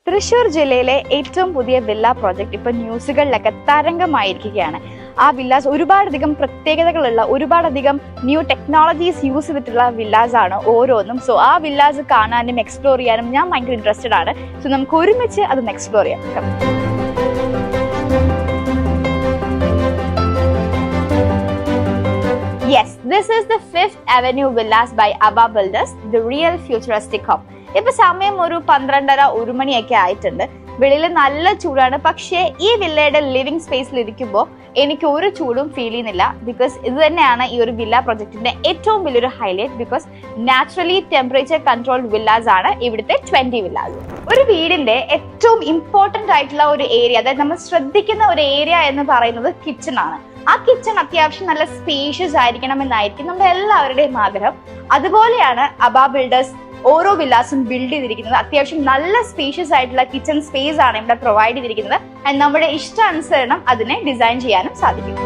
തൃശ്ശൂർ ജില്ലയിലെ ഏറ്റവും പുതിയ വില്ല പ്രോജക്റ്റ് ഇപ്പോൾ ന്യൂസുകളിലൊക്കെ തരംഗമായിരിക്കുകയാണ്. ആ വില്ലാസ് ഒരുപാടധികം പ്രത്യേകതകളുള്ള, ഒരുപാടധികം ന്യൂ ടെക്നോളജീസ് യൂസ് ചെയ്തിട്ടുള്ള വില്ലാസ് ആണ് ഓരോന്നും. സോ ആ വില്ലാസ് കാണാനും എക്സ്പ്ലോർ ചെയ്യാനും ഞാൻ ഭയങ്കര ഇൻട്രസ്റ്റഡ് ആണ്. സോ നമുക്ക് ഒരുമിച്ച് അതൊന്ന് എക്സ്പ്ലോർ ചെയ്യാം. Yes, this is the 5th Avenue Villas by Abba Builders, the real futuristic home. ഇപ്പൊ സമയം ഒരു 12:30-1 മണിയൊക്കെ ആയിട്ടുണ്ട്. വെളിയിൽ നല്ല ചൂടാണ്. പക്ഷേ ഈ വില്ലയുടെ ലിവിംഗ് സ്പേസിൽ ഇരിക്കുമ്പോൾ എനിക്ക് ഒരു ചൂടും ഫീൽ ചെയ്യുന്നില്ല. ബിക്കോസ് ഇത് തന്നെയാണ് ഈ ഒരു വില്ല പ്രൊജക്ടിന്റെ ഏറ്റവും വലിയൊരു highlight. Because naturally temperature controlled villas ആണ് ഇവിടുത്തെ 20 വില്ലാസ്. ഒരു വീടിന്റെ ഏറ്റവും ഇമ്പോർട്ടന്റ് ആയിട്ടുള്ള ഒരു ഏരിയ, അതായത് നമ്മൾ ശ്രദ്ധിക്കുന്ന ഒരു ഏരിയ എന്ന് പറയുന്നത് കിച്ചൺ ആണ്. ആ കിച്ചൺ അത്യാവശ്യം നല്ല സ്പേഷ്യസ് ആയിരിക്കണം എന്നായിരിക്കും നമ്മുടെ എല്ലാവരുടെയും ആഗ്രഹം. അതുപോലെയാണ് അബാ ബിൽഡേഴ്സ് ഓരോ വില്ലാസും ബിൽഡ് ചെയ്തിരിക്കുന്നത്. അത്യാവശ്യം നല്ല സ്പേഷ്യസ് ആയിട്ടുള്ള കിച്ചൺ സ്പേസ് ആണ് ഇവിടെ പ്രൊവൈഡ് ചെയ്തിരിക്കുന്നത്. ആൻഡ് നമ്മുടെ ഇഷ്ടാനുസരണം അതിനെ ഡിസൈൻ ചെയ്യാനും സാധിക്കും.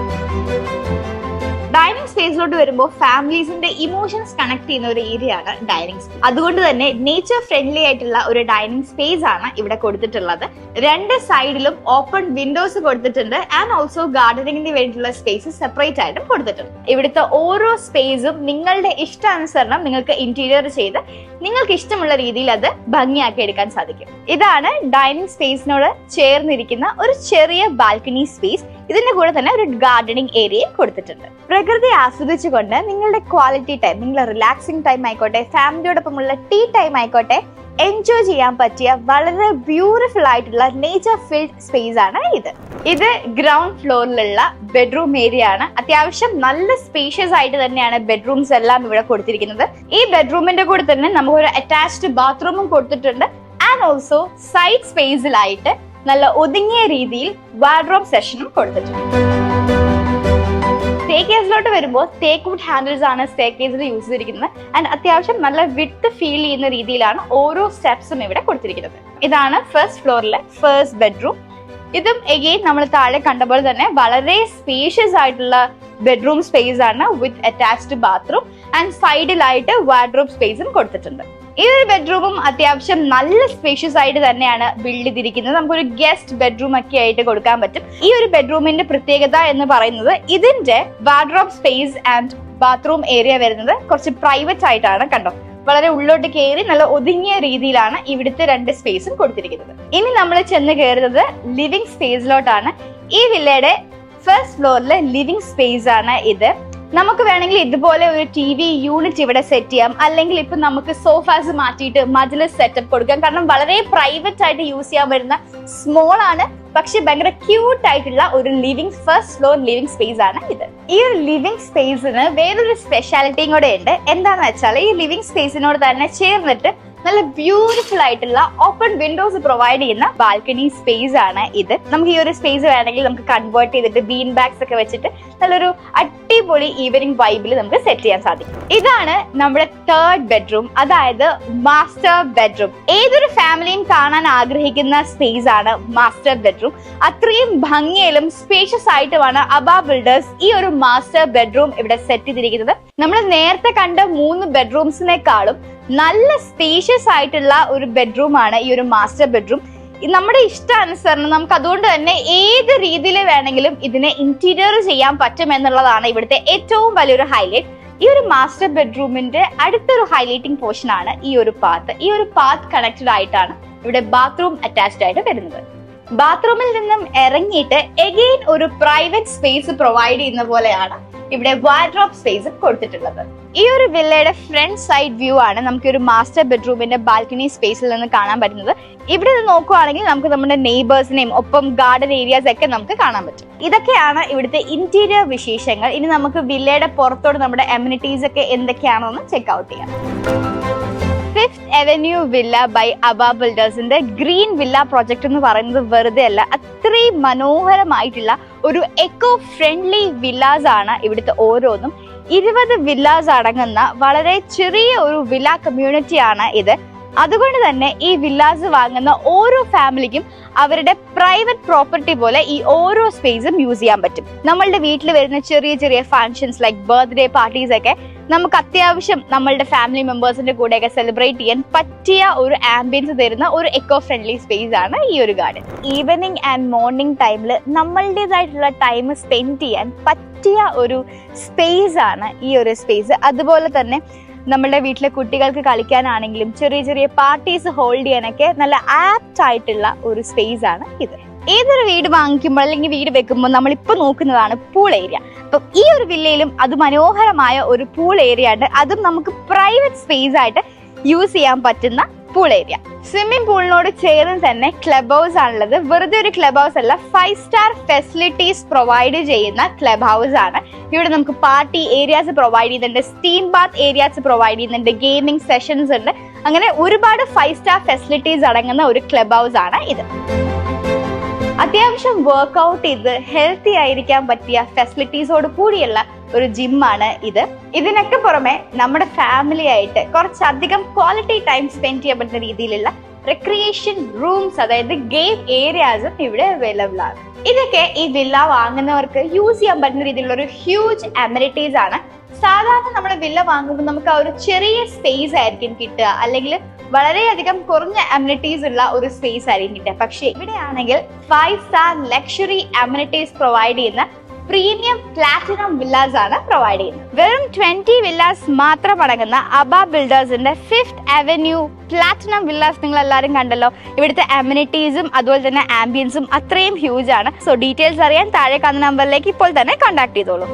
ഡൈനിങ് സ്പേസിലോട്ട് വരുമ്പോൾ ഫാമിലീസിന്റെ ഇമോഷൻസ് കണക്ട് ചെയ്യുന്ന ഒരു ഏരിയ ആണ് ഡൈനിങ് സ്പേസ്. അതുകൊണ്ട് തന്നെ നേച്ചർ ഫ്രണ്ട്ലി ആയിട്ടുള്ള ഒരു ഡൈനിങ് സ്പേസ് ആണ് ഇവിടെ കൊടുത്തിട്ടുള്ളത്. 2 സൈഡിലും ഓപ്പൺ വിൻഡോസ് കൊടുത്തിട്ടുണ്ട്. ആൻഡ് ഓൾസോ ഗാർഡനിങ്ങിന് വേണ്ടിയിട്ടുള്ള സ്പേസ് സെപ്പറേറ്റ് ആയിട്ടും കൊടുത്തിട്ടുണ്ട്. ഇവിടുത്തെ ഓരോ സ്പേസും നിങ്ങളുടെ ഇഷ്ടാനുസരണം നിങ്ങൾക്ക് ഇന്റീരിയർ ചെയ്ത് നിങ്ങൾക്ക് ഇഷ്ടമുള്ള രീതിയിൽ അത് ഭംഗിയാക്കി എടുക്കാൻ സാധിക്കും. ഇതാണ് ഡൈനിങ് സ്പേസിനോട് ചേർന്നിരിക്കുന്ന ഒരു ചെറിയ ബാൽക്കണി സ്പേസ്. ഇതിന്റെ കൂടെ തന്നെ ഒരു ഗാർഡനിങ് ഏരിയ കൊടുത്തിട്ടുണ്ട്. പ്രകൃതി ആസ്വദിച്ചുകൊണ്ട് നിങ്ങളുടെ ക്വാളിറ്റി ടൈം, നിങ്ങളുടെ റിലാക്സിംഗ് ടൈം ആയിക്കോട്ടെ, ഫാമിലിയോടൊപ്പമുള്ള ടീ ടൈം ആയിക്കോട്ടെ, എൻജോയ് ചെയ്യാൻ പറ്റിയ വളരെ ബ്യൂട്ടിഫുൾ ആയിട്ടുള്ള നേച്ചർ ഫീൽഡ് സ്പേസ് ആണ് ഇത്. ഇത് ഗ്രൗണ്ട് ഫ്ലോറിലുള്ള ബെഡ്റൂം ഏരിയ ആണ്. അത്യാവശ്യം നല്ല സ്പേഷ്യസ് ആയിട്ട് തന്നെയാണ് ബെഡ്റൂംസ് എല്ലാം ഇവിടെ കൊടുത്തിരിക്കുന്നത്. ഈ ബെഡ്റൂമിന്റെ കൂടെ തന്നെ നമുക്കൊരു അറ്റാച്ച്ഡ് ബാത്റൂമും കൊടുത്തിട്ടുണ്ട്. ആൻഡ് ഓൾസോ സൈഡ് സ്പേസിലായിട്ട് നല്ല ഒതുങ്ങിയ രീതിയിൽ വാർഡ്രോബ് സെഷനും കൊടുത്തിട്ടുണ്ട്. സ്റ്റേക്കേസിലോട്ട് വരുമ്പോൾ തേക്ക്വുഡ് ഹാൻഡിൽസ് ആണ് സ്റ്റേക്കേസിൽ യൂസ് ചെയ്തിരിക്കുന്നത്. ആൻഡ് അത്യാവശ്യം നല്ല വിഡ്ത്ത് ഫീൽ ചെയ്യുന്ന രീതിയിലാണ് ഓരോ സ്റ്റെപ്സും ഇവിടെ കൊടുത്തിരിക്കുന്നത്. ഇതാണ് ഫസ്റ്റ് ഫ്ലോറിലെ ഫസ്റ്റ് ബെഡ്റൂം. ഇതും എഗെയിൻ നമ്മൾ താഴെ കണ്ട പോലെ തന്നെ വളരെ സ്പേഷ്യസ് ആയിട്ടുള്ള ബെഡ്റൂം സ്പേസ് ആണ് വിത്ത് അറ്റാച്ച്ഡ് ബാത്റൂം. ആൻഡ് സൈഡിലായിട്ട് വാർഡ്രോബ് സ്പേസും കൊടുത്തിട്ടുണ്ട്. ഈ ഒരു ബെഡ്റൂമും അത്യാവശ്യം നല്ല സ്പേഷ്യസ് ആയിട്ട് തന്നെയാണ് ബിൽഡ് ചെയ്തിരിക്കുന്നത്. നമുക്കൊരു ഗസ്റ്റ് ബെഡ്റൂം ഒക്കെ ആയിട്ട് കൊടുക്കാൻ പറ്റും. ഈ ഒരു ബെഡ്റൂമിന്റെ പ്രത്യേകത എന്ന് പറയുന്നത് ഇതിന്റെ wardrobe space and bathroom area വരുന്നത് കുറച്ച് പ്രൈവറ്റ് ആയിട്ടാണ്. കണ്ടോ, വളരെ ഉള്ളോട്ട് കയറി നല്ല ഒതുങ്ങിയ രീതിയിലാണ് ഇവിടുത്തെ 2 സ്പേസും കൊടുത്തിരിക്കുന്നത്. ഇനി നമ്മൾ ചെന്ന് കയറുന്നത് ലിവിംഗ് സ്പേസിലോട്ടാണ്. ഈ വില്ലയുടെ ഫസ്റ്റ് ഫ്ലോറിലെ ലിവിംഗ് സ്പേസ് ആണ് ഇത്. നമുക്ക് വേണമെങ്കിൽ ഇതുപോലെ ഒരു TV യൂണിറ്റ് ഇവിടെ സെറ്റ് ചെയ്യാം. അല്ലെങ്കിൽ ഇപ്പൊ നമുക്ക് സോഫാസ് മാറ്റിയിട്ട് മജ്ലിസ് സെറ്റപ്പ് കൊടുക്കാം. കാരണം വളരെ പ്രൈവറ്റ് ആയിട്ട് യൂസ് ചെയ്യാൻ വരുന്ന സ്മോൾ ആണ്, പക്ഷെ ഭയങ്കര ക്യൂട്ട് ആയിട്ടുള്ള ഒരു ഫസ്റ്റ് ഫ്ലോർ ലിവിംഗ് സ്പേസ് ആണ് ഇത്. ഈ ഒരു ലിവിംഗ് സ്പേസിന് വേറൊരു സ്പെഷ്യാലിറ്റിയും കൂടെ ഉണ്ട്. എന്താണെന്ന് വെച്ചാൽ ഈ ലിവിംഗ് സ്പേസിനോട് തന്നെ ചേർന്നിട്ട് നല്ല ബ്യൂട്ടിഫുൾ ആയിട്ടുള്ള ഓപ്പൺ വിൻഡോസ് പ്രൊവൈഡ് ചെയ്യുന്ന ബാൽക്കണി സ്പേസ് ആണ് ഇത്. നമുക്ക് ഈ ഒരു സ്പേസ് വേണമെങ്കിൽ നമുക്ക് കൺവേർട്ട് ചെയ്തിട്ട് ബീൻ ബാഗ്സ് ഒക്കെ വെച്ചിട്ട് നല്ലൊരു അടിപൊളി ഈവനിങ് വൈബിൽ നമുക്ക് സെറ്റ് ചെയ്യാൻ സാധിക്കും. ഇതാണ് നമ്മുടെ 3rd ബെഡ്റൂം, അതായത് മാസ്റ്റർ ബെഡ്റൂം. ഏതൊരു ഫാമിലിയും കാണാൻ ആഗ്രഹിക്കുന്ന സ്പേസ് ആണ് മാസ്റ്റർ ബെഡ്റൂം. അത്രയും ഭംഗിയിലും സ്പേഷ്യസ് ആയിട്ടുമാണ് അബാ ബിൽഡേഴ്സ് ഈ ഒരു മാസ്റ്റർ ബെഡ്റൂം ഇവിടെ സെറ്റ് ചെയ്തിരിക്കുന്നത്. നമ്മൾ നേരത്തെ കണ്ട 3 ബെഡ്റൂംസിനേക്കാളും നല്ല സ്പേഷ്യസ് ആയിട്ടുള്ള ഒരു ബെഡ്റൂം ആണ് ഈ ഒരു മാസ്റ്റർ ബെഡ്റൂം. നമ്മുടെ ഇഷ്ടാനുസരണം നമുക്ക് അതുകൊണ്ട് തന്നെ ഏത് രീതിയിൽ വേണമെങ്കിലും ഇതിനെ ഇന്റീരിയർ ചെയ്യാൻ പറ്റും എന്നുള്ളതാണ് ഇവിടുത്തെ ഏറ്റവും വലിയൊരു ഹൈലൈറ്റ്. ഈ ഒരു മാസ്റ്റർ ബെഡ്റൂമിന്റെ അടുത്തൊരു ഹൈലൈറ്റിംഗ് പോർഷൻ ആണ് ഈ ഒരു പാത്ത്. ഈ ഒരു പാത്ത് കണക്റ്റഡ് ആയിട്ടാണ് ഇവിടെ ബാത്റൂം അറ്റാച്ച്ഡ് ആയിട്ട് വരുന്നത്. ബാത്റൂമിൽ നിന്നും ഇറങ്ങിയിട്ട് എഗെയിൻ ഒരു പ്രൈവറ്റ് സ്പേസ് പ്രൊവൈഡ് ചെയ്യുന്ന പോലെയാണ് ഇവിടെ വാർഡ്രോബ് സ്പേസ് കൊടുത്തിട്ടുള്ളത്. ഈ ഒരു വില്ലയുടെ ഫ്രണ്ട് സൈഡ് വ്യൂ ആണ് നമുക്ക് ഒരു മാസ്റ്റർ ബെഡ്റൂമിന്റെ ബാൽക്കണി സ്പേസിൽ നിന്ന് കാണാൻ പറ്റുന്നത്. ഇവിടെ നിന്ന് നോക്കുവാണെങ്കിൽ നമുക്ക് നമ്മുടെ നെയ്ബേഴ്സിനെയും ഒപ്പം ഗാർഡൻ ഏരിയാസ് ഒക്കെ നമുക്ക് കാണാൻ പറ്റും. ഇതൊക്കെയാണ് ഇവിടുത്തെ ഇന്റീരിയർ വിശേഷങ്ങൾ. ഇനി നമുക്ക് വില്ലയുടെ പുറത്തോട് നമ്മുടെ അമ്യൂണിറ്റീസ് ഒക്കെ എന്തൊക്കെയാണെന്ന് ചെക്ക് ഔട്ട് ചെയ്യാം. 5th Avenue Villa by Abba Buildersന്റെ ഗ്രീൻ വില്ല പ്രോജക്റ്റ് എന്ന് പറയുന്നത് വെറുതെ അല്ല, അത്രയും മനോഹരമായിട്ടുള്ള ഒരു എക്കോ ഫ്രണ്ട്ലി വില്ലാസ് ആണ് ഇവിടുത്തെ ഓരോന്നും. 20 വില്ലാസ് അടങ്ങുന്ന വളരെ ചെറിയ ഒരു വില്ല കമ്മ്യൂണിറ്റി ആണ് ഇത്. അതുകൊണ്ട് തന്നെ ഈ വില്ലാസ് വാങ്ങുന്ന ഓരോ ഫാമിലിക്കും അവരുടെ പ്രൈവറ്റ് പ്രോപ്പർട്ടി പോലെ ഈ ഓരോ സ്പേസും യൂസ് ചെയ്യാൻ പറ്റും. നമ്മളുടെ വീട്ടിൽ വരുന്ന ചെറിയ ചെറിയ ഫങ്ഷൻസ് ലൈക്ക് ബർത്ത്ഡേ പാർട്ടീസ് ഒക്കെ നമുക്ക് അത്യാവശ്യം നമ്മളുടെ ഫാമിലി മെമ്പേഴ്സിന്റെ കൂടെയൊക്കെ സെലിബ്രേറ്റ് ചെയ്യാൻ പറ്റിയ ഒരു ആംബിയൻസ് തരുന്ന ഒരു എക്കോ ഫ്രണ്ട്ലി സ്പേസ് ആണ് ഈ ഒരു ഗാർഡൻ. ഈവനിങ് ആൻഡ് മോർണിംഗ് ടൈമിൽ നമ്മളുടേതായിട്ടുള്ള ടൈം സ്പെൻഡ് ചെയ്യാൻ പറ്റിയ ഒരു സ്പേസ് ആണ് ഈ ഒരു സ്പേസ്. അതുപോലെ തന്നെ നമ്മുടെ വീട്ടിലെ കുട്ടികൾക്ക് കളിക്കാനാണെങ്കിലും ചെറിയ ചെറിയ പാർട്ടീസ് ഹോൾഡ് ചെയ്യാനൊക്കെ നല്ല ആപ്റ്റ് ആയിട്ടുള്ള ഒരു സ്പേസ് ആണ് ഇത്. ഏതൊരു വീട് വാങ്ങിക്കുമ്പോൾ അല്ലെങ്കിൽ വീട് വെക്കുമ്പോൾ നമ്മളിപ്പോൾ നോക്കുന്നതാണ് പൂൾ ഏരിയ. അപ്പം ഈ ഒരു വില്ലയിലും അത് മനോഹരമായ ഒരു പൂൾ ഏരിയ ഉണ്ട്. അതും നമുക്ക് പ്രൈവറ്റ് സ്പേസ് ആയിട്ട് യൂസ് ചെയ്യാൻ പറ്റുന്ന പൂൾ ഏരിയ. സ്വിമ്മിംഗ് പൂളിനോട് ചേർന്ന് തന്നെ ക്ലബ് ഹൗസ് ആണുള്ളത്. വെറുതെ ഒരു ക്ലബ് ഹൗസ് അല്ല, 5 സ്റ്റാർ ഫെസിലിറ്റീസ് പ്രൊവൈഡ് ചെയ്യുന്ന ക്ലബ് ഹൗസ് ആണ്. ഇവിടെ നമുക്ക് പാർട്ടി ഏരിയാസ് പ്രൊവൈഡ് ചെയ്യുന്നുണ്ട്, സ്റ്റീം ബാത്ത് ഏരിയാസ് പ്രൊവൈഡ് ചെയ്യുന്നുണ്ട്, ഗെയിമിംഗ് സെഷൻസ് ഉണ്ട്. അങ്ങനെ ഒരുപാട് 5 സ്റ്റാർ ഫെസിലിറ്റീസ് അടങ്ങുന്ന ഒരു ക്ലബ് ഹൗസ് ആണ് ഇത്. അത്യാവശ്യം വർക്ക്ഔട്ട് ചെയ്ത് ഹെൽത്തി ആയിരിക്കാൻ പറ്റിയ ഫെസിലിറ്റീസോട് കൂടിയുള്ള ഒരു ജിമ്മാണ് ഇത്. ഇതിനൊക്കെ പുറമെ നമ്മുടെ ഫാമിലി ആയിട്ട് കുറച്ചധികം ക്വാളിറ്റി ടൈം സ്പെൻഡ് ചെയ്യാൻ പറ്റുന്ന രീതിയിലുള്ള റിക്രിയേഷൻ റൂംസ്, അതായത് ഗെയിം ഏരിയാസും ഇവിടെ അവൈലബിൾ ആണ്. ഇതൊക്കെ ഈ വില്ല വാങ്ങുന്നവർക്ക് യൂസ് ചെയ്യാൻ പറ്റുന്ന രീതിയിലുള്ള ഒരു ഹ്യൂജ് അമ്യൂണിറ്റീസ് ആണ്. സാധാരണ നമ്മൾ വില്ല വാങ്ങുമ്പോൾ നമുക്ക് ആ ഒരു ചെറിയ സ്പേസ് ആയിരിക്കും കിട്ടുക, അല്ലെങ്കിൽ വളരെയധികം കുറഞ്ഞ അമ്യൂണിറ്റീസ് ഉള്ള ഒരു സ്പേസ് ആയിരിക്കും കിട്ടുക. പക്ഷേ ഇവിടെയാണെങ്കിൽ 5 സ്റ്റാർ ലക്ഷറി അമ്യൂണിറ്റീസ് പ്രൊവൈഡ് ചെയ്യുന്ന പ്രീമിയം പ്ലാറ്റിനം വില്ലാസ് ആണ് പ്രൊവൈഡ് ചെയ്യുന്നത്. വെറും 20 വില്ലാസ് മാത്രം അടങ്ങുന്ന അബ ബിൽഡേഴ്സിന്റെ 5th അവന്യൂ പ്ലാറ്റിനം വില്ലാസ് നിങ്ങൾ എല്ലാവരും കണ്ടല്ലോ. ഇവിടുത്തെ അമ്യൂണിറ്റീസും അതുപോലെ തന്നെ ആംബിയൻസും അത്രയും ഹ്യൂജ് ആണ്. സോ ഡീറ്റെയിൽസ് അറിയാൻ താഴെ കാണുന്ന നമ്പറിലേക്ക് ഇപ്പോൾ തന്നെ കോൺടാക്ട് ചെയ്തോളൂ.